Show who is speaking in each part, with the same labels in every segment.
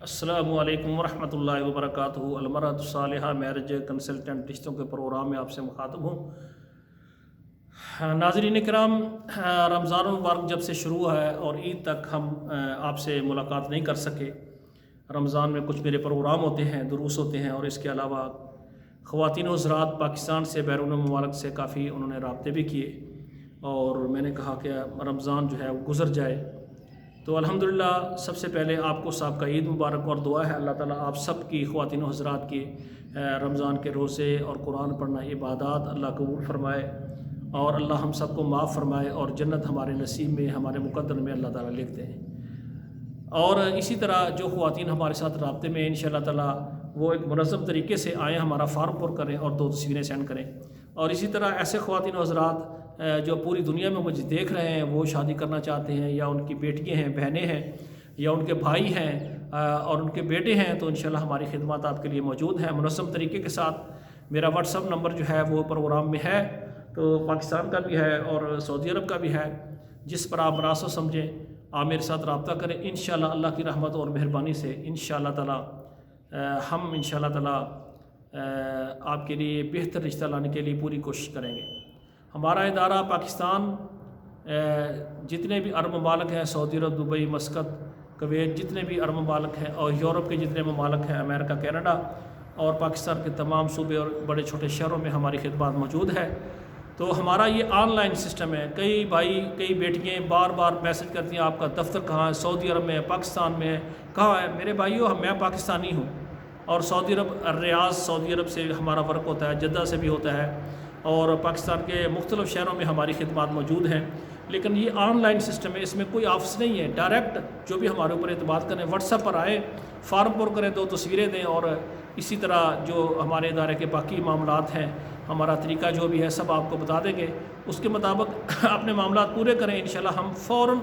Speaker 1: السلام علیکم ورحمۃ اللہ وبرکاتہ۔ المرأۃ الصالحہ میرج کنسلٹنٹ رشتوں کے پروگرام میں آپ سے مخاطب ہوں۔ ناظرین کرام، رمضان المبارک جب سے شروع ہے اور عید تک ہم آپ سے ملاقات نہیں کر سکے۔ رمضان میں کچھ میرے پروگرام ہوتے ہیں، دروس ہوتے ہیں، اور اس کے علاوہ خواتین و حضرات پاکستان سے بیرون ممالک سے کافی انہوں نے رابطے بھی کیے، اور میں نے کہا کہ رمضان جو ہے وہ گزر جائے تو الحمدللہ سب سے پہلے آپ کو سابقہ عید مبارک، اور دعا ہے اللہ تعالیٰ آپ سب کی خواتین و حضرات کی رمضان کے روزے اور قرآن پڑھنا عبادات اللہ قبول فرمائے، اور اللہ ہم سب کو معاف فرمائے، اور جنت ہمارے نصیب میں، ہمارے مقدر میں اللہ تعالیٰ لکھ دیں۔ اور اسی طرح جو خواتین ہمارے ساتھ رابطے میں انشاءاللہ تعالیٰ وہ ایک منظم طریقے سے آئیں، ہمارا فارم پر کریں اور 2 تصویریں سینڈ کریں۔ اور اسی طرح ایسے خواتین و حضرات جو پوری دنیا میں مجھے دیکھ رہے ہیں، وہ شادی کرنا چاہتے ہیں، یا ان کی بیٹیاں ہیں، بہنیں ہیں، یا ان کے بھائی ہیں اور ان کے بیٹے ہیں، تو انشاءاللہ ہماری خدمات آپ کے لیے موجود ہیں منظم طریقے کے ساتھ۔ میرا واٹس ایپ نمبر جو ہے وہ پروگرام میں ہے، تو پاکستان کا بھی ہے اور سعودی عرب کا بھی ہے، جس پر آپ مناسب سمجھیں آپ میرے ساتھ رابطہ کریں۔ انشاءاللہ اللہ کی رحمت اور مہربانی سے انشاءاللہ تعالیٰ ہم انشاءاللہ تعالیٰ آپ کے لیے بہتر رشتہ لانے کے لیے پوری کوشش کریں گے۔ ہمارا ادارہ پاکستان، جتنے بھی عرب ممالک ہیں، سعودی عرب، دبئی، مسقط، کویت، جتنے بھی عرب ممالک ہیں، اور یورپ کے جتنے ممالک ہیں، امریکہ، کینیڈا، اور پاکستان کے تمام صوبے اور بڑے چھوٹے شہروں میں ہماری خدمات موجود ہے۔ تو ہمارا یہ آن لائن سسٹم ہے۔ کئی بھائی، کئی بیٹیاں بار بار میسج کرتی ہیں، آپ کا دفتر کہاں ہے؟ سعودی عرب میں ہے، پاکستان میں ہے، کہاں ہے؟ میرے بھائیو، میں پاکستانی ہوں، اور سعودی عرب ریاض، سعودی عرب سے ہمارا ورک ہوتا ہے، جدہ سے بھی ہوتا ہے، اور پاکستان کے مختلف شہروں میں ہماری خدمات موجود ہیں۔ لیکن یہ آن لائن سسٹم ہے، اس میں کوئی آفس نہیں ہے۔ ڈائریکٹ جو بھی ہمارے اوپر اعتماد کریں، واٹس ایپ پر آئیں، فارم پر کریں، 2 تصویریں دیں، اور اسی طرح جو ہمارے ادارے کے باقی معاملات ہیں، ہمارا طریقہ جو بھی ہے سب آپ کو بتا دیں گے۔ اس کے مطابق اپنے معاملات پورے کریں، انشاءاللہ ہم فوراً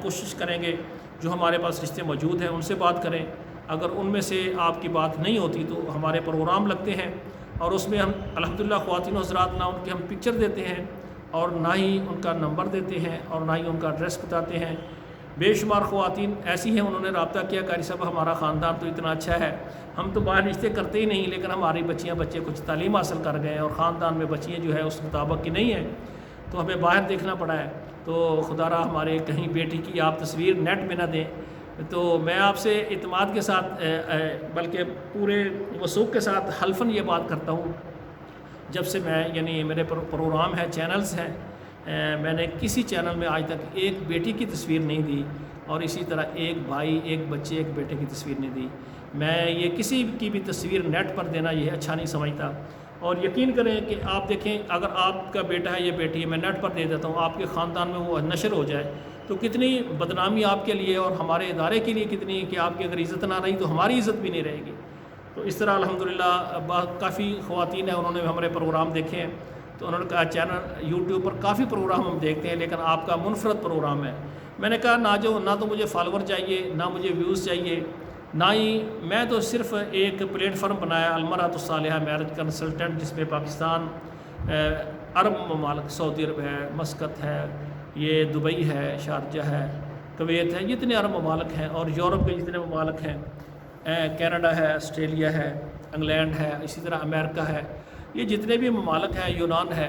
Speaker 1: کوشش کریں گے جو ہمارے پاس رشتے موجود ہیں ان سے بات کریں۔ اگر ان میں سے آپ کی بات نہیں ہوتی تو ہمارے پروگرام لگتے ہیں، اور اس میں ہم الحمدللہ خواتین و حضرات نہ ان کی ہم پکچر دیتے ہیں، اور نہ ہی ان کا نمبر دیتے ہیں، اور نہ ہی ان کا ایڈریس بتاتے ہیں۔ بے شمار خواتین ایسی ہیں، انہوں نے رابطہ کیا، قاری صاحب ہمارا خاندان تو اتنا اچھا ہے، ہم تو باہر رشتے کرتے ہی نہیں، لیکن ہماری بچیاں بچے کچھ تعلیم حاصل کر گئے ہیں، اور خاندان میں بچیاں جو ہے اس مطابق کی نہیں ہیں، تو ہمیں باہر دیکھنا پڑا ہے۔ تو خدا را ہمارے کہیں بیٹی کی آپ تصویر نیٹ میں نہ دیں۔ تو میں آپ سے اعتماد کے ساتھ بلکہ پورے وثوق کے ساتھ حلفاً یہ بات کرتا ہوں، جب سے میں یعنی میرے پروگرام ہیں، چینلز ہیں، میں نے کسی چینل میں آج تک ایک بیٹی کی تصویر نہیں دی، اور اسی طرح ایک بھائی، ایک بچے، ایک بیٹے کی تصویر نہیں دی۔ میں یہ کسی کی بھی تصویر نیٹ پر دینا یہ اچھا نہیں سمجھتا، اور یقین کریں کہ آپ دیکھیں، اگر آپ کا بیٹا ہے یا بیٹی ہے، میں نیٹ پر دے دیتا ہوں، آپ کے خاندان میں وہ نشر ہو جائے تو کتنی بدنامی آپ کے لیے اور ہمارے ادارے کے لیے کتنی، کہ آپ کی اگر عزت نہ رہی تو ہماری عزت بھی نہیں رہے گی۔ تو اس طرح الحمدللہ کافی خواتین ہیں، انہوں نے ہمارے پروگرام دیکھے ہیں، تو انہوں نے کہا چینل یوٹیوب پر کافی پروگرام ہم دیکھتے ہیں، لیکن آپ کا منفرد پروگرام ہے۔ میں نے کہا نہ تو مجھے فالوور چاہیے، نہ مجھے ویوز چاہیے، نہ ہی میں تو صرف ایک پلیٹ فارم بنایا المرأۃ الصالحہ میرج کنسلٹنٹ، جس میں پاکستان، عرب ممالک، سعودی عرب ہے، مسقط ہے، یہ دبئی ہے، شارجہ ہے، کویت ہے، جتنے عرب ممالک ہیں، اور یورپ کے جتنے ممالک ہیں، کینیڈا ہے، آسٹریلیا ہے، انگلینڈ ہے، اسی طرح امریکہ ہے، یہ جتنے بھی ممالک ہیں، یونان ہے،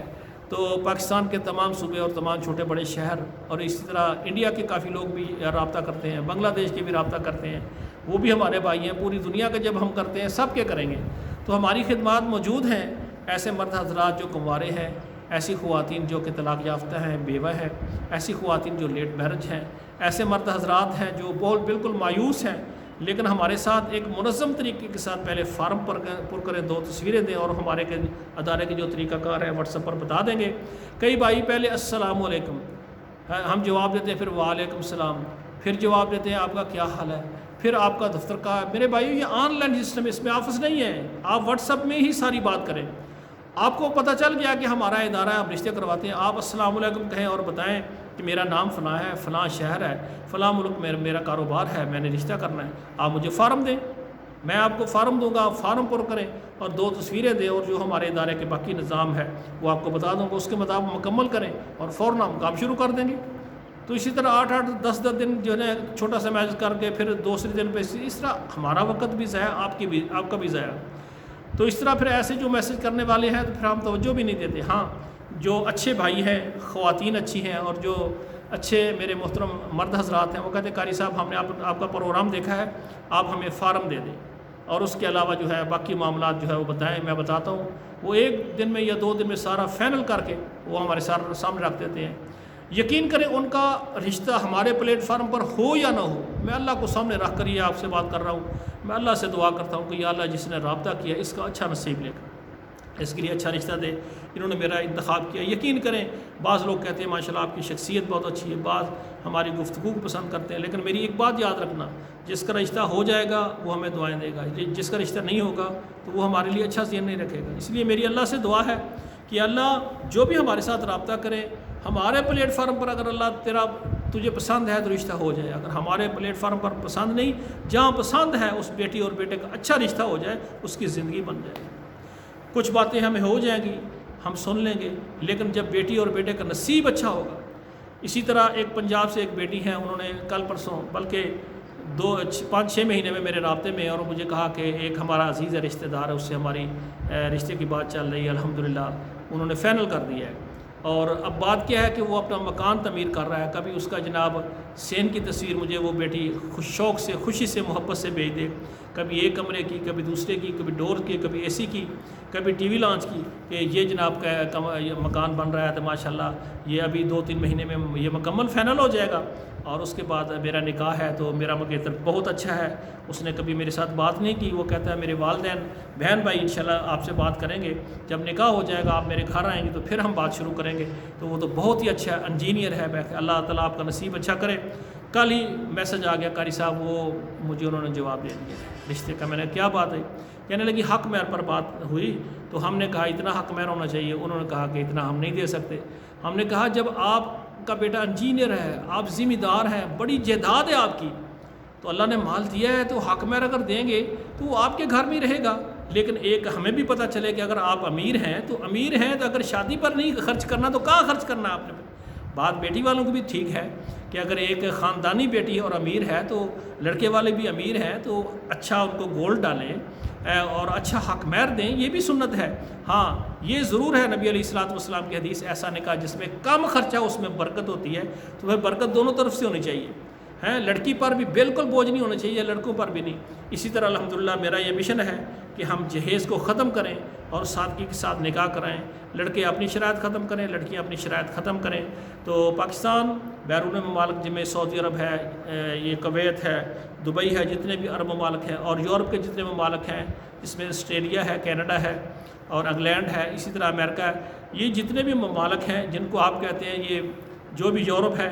Speaker 1: تو پاکستان کے تمام صوبے اور تمام چھوٹے بڑے شہر، اور اسی طرح انڈیا کے کافی لوگ بھی رابطہ کرتے ہیں، بنگلہ دیش کے بھی رابطہ کرتے ہیں، وہ بھی ہمارے بھائی ہیں۔ پوری دنیا کا جب ہم کرتے ہیں، سب کے کریں گے، تو ہماری خدمات موجود ہیں۔ ایسے مرد حضرات جو کنوارے ہیں، ایسی خواتین جو کہ طلاق یافتہ ہیں، بیوہ ہیں، ایسی خواتین جو لیٹ میرج ہیں، ایسے مرد حضرات ہیں جو بالکل مایوس ہیں، لیکن ہمارے ساتھ ایک منظم طریقے کے ساتھ پہلے فارم پر کریں، 2 تصویریں دیں، اور ہمارے ادارے کے جو طریقہ کار ہے واٹس ایپ پر بتا دیں گے۔ کئی بھائی پہلے السلام علیکم، ہم جواب دیتے ہیں، پھر وعلیکم السلام، پھر جواب دیتے ہیں آپ کا کیا حال ہے، پھر آپ کا دفتر کا ہے۔ میرے بھائیو، یہ آن لائن سسٹم ہے، اس میں آفس نہیں ہے، آپ واٹس ایپ میں ہی ساری بات کریں۔ آپ کو پتہ چل گیا کہ ہمارا ادارہ ہے، آپ رشتے کرواتے ہیں، آپ السلام علیکم کہیں اور بتائیں کہ میرا نام فلاں ہے، فلاں شہر ہے، فلاں ملک میں میرا کاروبار ہے، میں نے رشتہ کرنا ہے، آپ مجھے فارم دیں، میں آپ کو فارم دوں گا، آپ فارم پر کریں، اور 2 تصویریں دیں، اور جو ہمارے ادارے کے باقی نظام ہے وہ آپ کو بتا دوں گا، اس کے مطابق مکمل کریں، اور فوراً ہم کام شروع کر دیں گے۔ تو اسی طرح 8-8 10-10 دن جو ہے نا چھوٹا سا میسج کر کے پھر دوسرے دن پہ اس طرح ہمارا وقت بھی ضائع، آپ کا بھی ضائع. تو اس طرح پھر ایسے جو میسج کرنے والے ہیں تو پھر ہم توجہ بھی نہیں دیتے. ہاں جو اچھے بھائی ہیں، خواتین اچھی ہیں، اور جو اچھے میرے محترم مرد حضرات ہیں، وہ کہتے ہیں قاری صاحب ہم نے آپ کا پروگرام دیکھا ہے، آپ ہمیں فارم دے دیں، اور اس کے علاوہ جو ہے باقی معاملات جو ہے وہ بتائیں. میں بتاتا ہوں. وہ 1 دن میں یا 2 دن میں سارا فائنل کر کے وہ ہمارے سامنے رکھ دیتے ہیں. یقین کریں ان کا رشتہ ہمارے پلیٹ فارم پر ہو یا نہ ہو، میں اللہ کو سامنے رکھ کر یہ آپ سے بات کر رہا ہوں. میں اللہ سے دعا کرتا ہوں کہ یا اللہ جس نے رابطہ کیا اس کا اچھا نصیب لے کر اس کے لیے اچھا رشتہ دے. انہوں نے میرا انتخاب کیا. یقین کریں بعض لوگ کہتے ہیں ماشاءاللہ آپ کی شخصیت بہت اچھی ہے، بعض ہماری گفتگو کو پسند کرتے ہیں، لیکن میری ایک بات یاد رکھنا، جس کا رشتہ ہو جائے گا وہ ہمیں دعائیں دے گا، جس کا رشتہ نہیں ہوگا تو وہ ہمارے لیے اچھا ذہن نہیں رکھے گا. اس لیے میری اللہ سے دعا ہے کہ اللہ جو بھی ہمارے ساتھ رابطہ کرے، ہمارے پلیٹ فارم پر اگر اللہ تجھے پسند ہے تو رشتہ ہو جائے، اگر ہمارے پلیٹ فارم پر پسند نہیں، جہاں پسند ہے اس بیٹی اور بیٹے کا اچھا رشتہ ہو جائے، اس کی زندگی بن جائے. کچھ باتیں ہمیں ہو جائیں گی، ہم سن لیں گے، لیکن جب بیٹی اور بیٹے کا نصیب اچھا ہوگا. اسی طرح ایک پنجاب سے ایک بیٹی ہیں، انہوں نے کل پرسوں بلکہ 5-6 مہینے میں میرے رابطے میں، اور مجھے کہا کہ ایک ہمارا عزیز رشتہ دار ہے، اس سے ہماری رشتے کی بات چل رہی ہے، الحمدللہ انہوں نے فائنل کر دیا ہے. اور اب بات کیا ہے کہ وہ اپنا مکان تعمیر کر رہا ہے. کبھی اس کا جناب سین کی تصویر مجھے وہ بیٹی شوق سے، خوشی سے، محبت سے بھیج دے، کبھی ایک کمرے کی، کبھی دوسرے کی، کبھی ڈور کی، کبھی اے سی کی، کبھی ٹی وی لانچ کی، کہ یہ جناب کا مکان بن رہا ہے تو ماشاءاللہ یہ ابھی 2-3 مہینے میں یہ مکمل فائنل ہو جائے گا، اور اس کے بعد میرا نکاح ہے. تو میرا مکیتر بہت اچھا ہے، اس نے کبھی میرے ساتھ بات نہیں کی. وہ کہتا ہے میرے والدین بہن بھائی انشاءاللہ آپ سے بات کریں گے، جب نکاح ہو جائے گا آپ میرے گھر آئیں گے تو پھر ہم بات شروع کریں گے. تو وہ تو بہت ہی اچھا انجینئر ہے. اللہ تعالیٰ آپ کا نصیب اچھا کرے. کل ہی میسج آ گیا قاری صاحب، وہ مجھے انہوں نے جواب دے دیا رشتے کا. میں نے کیا بات ہے؟ کہنے لگی حق مہر پر بات ہوئی تو ہم نے کہا اتنا حق مہر ہونا چاہیے. انہوں نے کہا کہ اتنا ہم نہیں دے سکتے. ہم نے کہا جب آپ کا بیٹا انجینئر ہے، آپ ذمہ دار ہیں، بڑی جائیداد ہے آپ کی، تو اللہ نے مال دیا ہے تو حق مہر اگر دیں گے تو وہ آپ کے گھر میں رہے گا. لیکن ایک ہمیں بھی پتہ چلے کہ اگر آپ امیر ہیں تو اگر شادی پر نہیں خرچ کرنا تو کہاں خرچ کرنا آپ نے. بات بیٹی والوں کو بھی ٹھیک ہے کہ اگر ایک خاندانی بیٹی اور امیر ہے تو لڑکے والے بھی امیر ہیں تو اچھا ان کو گولڈ ڈالیں اور اچھا حق مہر دیں، یہ بھی سنت ہے. ہاں یہ ضرور ہے نبی علیہ الصلوۃ والسلام کی حدیث، ایسا نکاح جس میں کم خرچہ اس میں برکت ہوتی ہے. تو وہ برکت دونوں طرف سے ہونی چاہیے. لڑکی پر بھی بالکل بوجھ نہیں ہونا چاہیے، لڑکوں پر بھی نہیں. اسی طرح الحمدللہ میرا یہ مشن ہے کہ ہم جہیز کو ختم کریں اور سادگی کے ساتھ نکاح کرائیں. لڑکے اپنی شرائط ختم کریں، لڑکیاں اپنی شرائط ختم کریں. تو پاکستان، بیرون ممالک جن میں سعودی عرب ہے، یہ کویت ہے، دبئی ہے، جتنے بھی عرب ممالک ہیں، اور یورپ کے جتنے ممالک ہیں، اس میں آسٹریلیا ہے، کینیڈا ہے اور انگلینڈ ہے، اسی طرح امریکہ ہے، یہ جتنے بھی ممالک ہیں جن کو آپ کہتے ہیں یہ جو بھی یورپ ہے،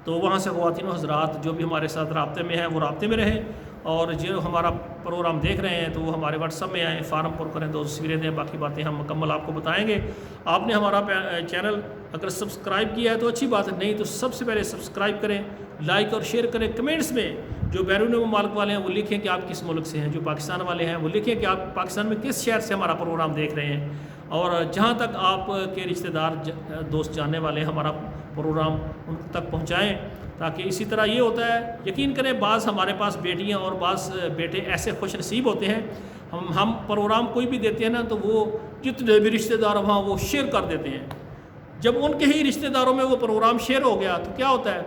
Speaker 1: تو وہاں سے خواتین و حضرات جو بھی ہمارے ساتھ رابطے میں ہیں وہ رابطے میں رہیں. اور جو ہمارا پروگرام دیکھ رہے ہیں تو وہ ہمارے واٹس ایپ میں آئیں، فارم پر کریں، 2 تصویریں دیں، باقی باتیں ہم مکمل آپ کو بتائیں گے. آپ نے ہمارا چینل اگر سبسکرائب کیا ہے تو اچھی بات ہے، نہیں تو سب سے پہلے سبسکرائب کریں، لائک اور شیئر کریں. کمنٹس میں جو بیرون ممالک والے ہیں وہ لکھیں کہ آپ کس ملک سے ہیں، جو پاکستان والے ہیں وہ لکھیں کہ آپ پاکستان میں کس شہر سے ہمارا پروگرام دیکھ رہے ہیں. اور جہاں تک آپ کے رشتہ دار دوست جاننے والے ہیں ہمارا پروگرام ان تک پہنچائیں، تاکہ اسی طرح یہ ہوتا ہے. یقین کریں بعض ہمارے پاس بیٹیاں اور بعض بیٹے ایسے خوش نصیب ہوتے ہیں، ہم پروگرام کوئی بھی دیتے ہیں نا تو وہ جتنے بھی رشتہ دار وہاں وہ شیئر کر دیتے ہیں. جب ان کے ہی رشتہ داروں میں وہ پروگرام شیئر ہو گیا تو کیا ہوتا ہے،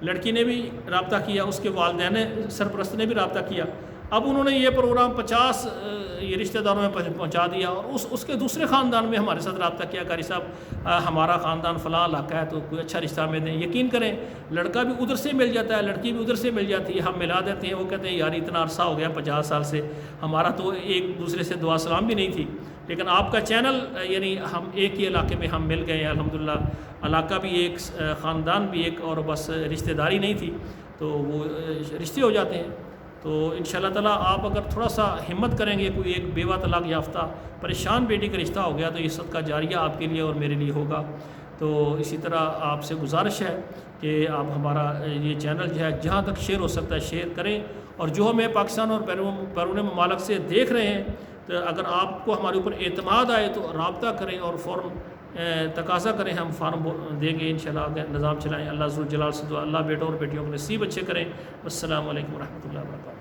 Speaker 1: لڑکی نے بھی رابطہ کیا، اس کے والدین سرپرست نے بھی رابطہ کیا، اب انہوں نے یہ پروگرام 50 یہ رشتہ داروں میں پہنچا دیا، اور اس کے دوسرے خاندان میں ہمارے ساتھ رابطہ کیا، قاری صاحب ہمارا خاندان فلاں علاقہ ہے تو کوئی اچھا رشتہ ہمیں دیں. یقین کریں لڑکا بھی ادھر سے مل جاتا ہے، لڑکی بھی ادھر سے مل جاتی ہے، ہم ملا دیتے ہیں. وہ کہتے ہیں یار اتنا عرصہ ہو گیا 50 سال سے ہمارا تو ایک دوسرے سے دعا سلام بھی نہیں تھی، لیکن آپ کا چینل یعنی ہم ایک ہی علاقے میں ہم مل گئے ہیں الحمدللہ. علاقہ بھی ایک، خاندان بھی ایک، اور بس رشتہ داری نہیں تھی تو وہ رشتے ہو جاتے ہیں. تو انشاءاللہ تعالیٰ آپ اگر تھوڑا سا ہمت کریں گے، کوئی ایک بیوہ طلاق یافتہ پریشان بیٹی کا رشتہ ہو گیا تو یہ صدقہ جاریہ آپ کے لیے اور میرے لیے ہوگا. تو اسی طرح آپ سے گزارش ہے کہ آپ ہمارا یہ چینل جو ہے جہاں تک شیئر ہو سکتا ہے شیئر کریں، اور جو ہمیں پاکستان اور بیرون ممالک سے دیکھ رہے ہیں تو اگر آپ کو ہمارے اوپر اعتماد آئے تو رابطہ کریں اور فوراً تقاضا کریں ہم فارم دیں گے انشاءاللہ، آگے نظام چلائیں۔ اللہ ذوالجلال سے دعا اللہ بیٹوں اور بیٹیوں کو نصیب اچھے کریں۔ السلام علیکم ورحمۃ اللہ وبرکاتہ۔